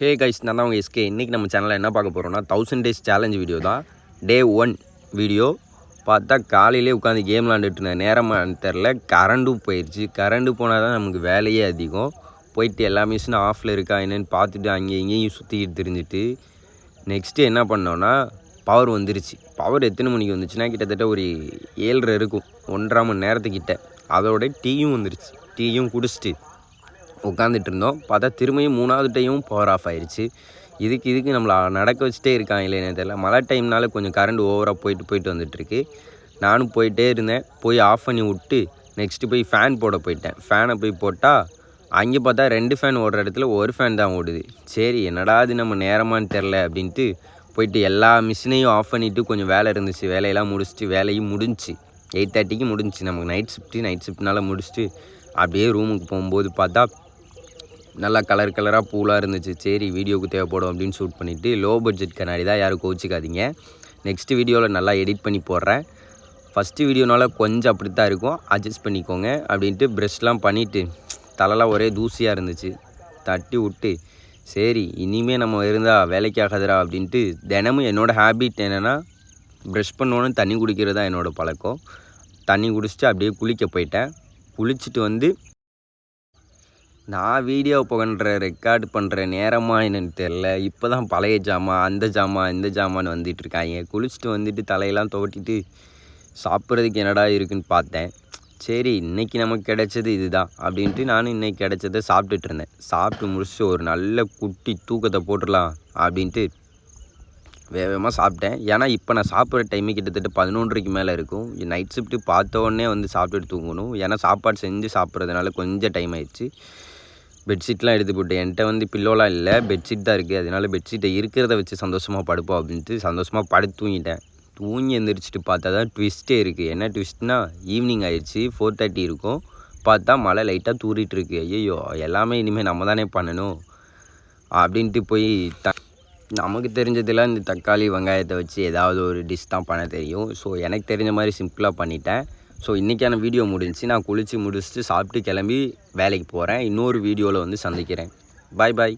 Hey guys, நான் தான் உங்கள் எஸ்கே. இன்றைக்கி நம்ம சேனலில் என்ன பார்க்க போகிறோம்னா 1000 days சேலஞ்ச் வீடியோ தான். டே 1 வீடியோ பார்த்தா காலையிலே உட்காந்து கேம் விளாண்டுட்டு இருந்தேன். நேரமாக தெரில, கரண்ட்டும் போயிடுச்சு. கரண்ட்டு போனால் தான் நமக்கு வேலையே அதிகம். போயிட்டு எல்லா மிஷினும் ஆஃபில் இருக்கா என்னென்னு பார்த்துட்டு அங்கேயும் இங்கேயும் சுற்றிக்கிட்டு தெரிஞ்சுட்டு நெக்ஸ்ட்டு என்ன பண்ணோன்னா பவர் வந்துருச்சு. பவர் எத்தனை மணிக்கு வந்துச்சுன்னா கிட்டத்தட்ட ஒரு 7:30 இருக்கும், 1.5 மணி நேரத்துக்கிட்ட. அதோட டீயும் வந்துருச்சு. டீயும் குடிச்சிட்டு உட்காந்துட்டு இருந்தோம். பார்த்தா திரும்பியும் 3வது டைமும் பவர் ஆஃப் ஆயிடுச்சு. இதுக்கு நம்மளை நடக்க வச்சுட்டே இருக்காங்களே என்ன தெரியல. மழை டைம்னால கொஞ்சம் கரண்ட் ஓவராக போயிட்டு வந்துட்டுருக்கு. நானும் போயிட்டே இருந்தேன். போய் ஆஃப் பண்ணி விட்டு நெக்ஸ்ட்டு போய் ஃபேன் போட போயிட்டேன். ஃபேனை போய் போட்டால் அங்கே பார்த்தா 2 ஃபேன் ஓடுற இடத்துல ஒரு ஃபேன் தான் ஓடுது. சரி, என்னடா இது நம்ம நேரமானு தெரில அப்படின்ட்டு போயிட்டு எல்லா மிஷினையும் ஆஃப் பண்ணிவிட்டு கொஞ்சம் வேலை இருந்துச்சு. வேலையெல்லாம் முடிச்சுட்டு வேலையும் முடிஞ்சிச்சு. 8:30க்கு முடிஞ்சிச்சு. நமக்கு நைட் ஷிஃப்ட்னால முடிச்சுட்டு அப்படியே ரூமுக்கு போகும்போது பார்த்தா நல்லா கலராக பூலாக இருந்துச்சு. சரி, வீடியோவுக்கு தேவைப்படும் அப்படின்னு ஷூட் பண்ணிவிட்டு லோ பட்ஜெட் கண்ணாடி தான், யாரும் கோச்சிக்காதீங்க. நெக்ஸ்ட்டு வீடியோவில் நல்லா எடிட் பண்ணி போடுறேன். ஃபஸ்ட்டு வீடியோனால கொஞ்சம் அப்படி தான் இருக்கும், அட்ஜஸ்ட் பண்ணிக்கோங்க அப்படின்ட்டு ப்ரெஷ்லாம் பண்ணிவிட்டு தலைலாம் ஒரே தூசியாக இருந்துச்சு. தட்டி விட்டு சரி இனிமேல் நம்ம இருந்தால் வேலைக்கு ஆகாதுரா அப்படின்ட்டு தினமும் என்னோடய ஹேபிட் என்னென்னா ப்ரெஷ் பண்ணோன்னு தண்ணி குடிக்கிறது தான் என்னோடய பழக்கம். தண்ணி குடிச்சிட்டு அப்படியே குளிக்க போயிட்டேன். குளிச்சுட்டு வந்து நான் வீடியோ ரெக்கார்டு பண்ணுற நேரமாக என்னென்னு தெரில. இப்போ தான் பழைய ஜாமான், அந்த ஜாமான், இந்த ஜாமான்னு வந்துட்டுருக்காங்க. குளிச்சுட்டு வந்துட்டு தலையெல்லாம் துவட்டிட்டு சாப்பிட்றதுக்கு என்னடா இருக்குன்னு பார்த்தேன். சரி, இன்றைக்கி நமக்கு கிடைச்சது இது தான் அப்படின்ட்டு நானும் இன்றைக்கி கிடைச்சதை சாப்பிட்டுட்டு இருந்தேன். சாப்பிட்டு முடிச்சுட்டு ஒரு நல்ல குட்டி தூக்கத்தை போட்டுடலாம் அப்படின்ட்டு வேகமாக சாப்பிட்டேன். ஏன்னா இப்போ நான் சாப்பிட்ற டைமு கிட்டத்தட்ட 11:30க்கு மேலே இருக்கும். நைட் ஷிஃப்ட்டு பார்த்த உடனே வந்து சாப்பிட்டுட்டு தூங்கணும். ஏன்னா சாப்பாடு செஞ்சு சாப்பிட்றதுனால கொஞ்சம் டைம் ஆயிடுச்சு. பெட்ஷீட்லாம் எடுத்து போட்டேன். என்கிட்ட வந்து பில்லோலாம் இல்லை, பெட்ஷீட் தான் இருக்குது. அதனால பெட்ஷீட்டை இருக்கிறத வச்சு சந்தோஷமாக படுப்போம் அப்படின்ட்டு சந்தோஷமாக படுத்து தூங்கிட்டேன். தூங்கி எழுந்திரிச்சிட்டு பார்த்தா தான் ட்விஸ்ட்டே இருக்குது. என்ன ட்விஸ்ட்னால் ஈவினிங் ஆயிடுச்சு, 4:30 இருக்கும். பார்த்தா மழை லைட்டாக தூறிட்டு இருக்கு. ஐயோ, எல்லாமே இனிமேல் நம்ம தானே பண்ணணும் அப்படின்ட்டு போய் நமக்கு தெரிஞ்சதெல்லாம் இந்த தக்காளி வெங்காயத்தை வச்சு ஏதாவது ஒரு டிஷ் தான் பண்ண தெரியும். ஸோ எனக்கு தெரிஞ்ச மாதிரி சிம்பிளாக பண்ணிட்டேன். ஸோ இன்றைக்கான வீடியோ முடிஞ்சு நான் குளித்து முடிச்சுட்டு சாப்பிட்டு கிளம்பி வேலைக்கு போகிறேன். இன்னொரு வீடியோவில் வந்து சந்திக்கிறேன். பாய்.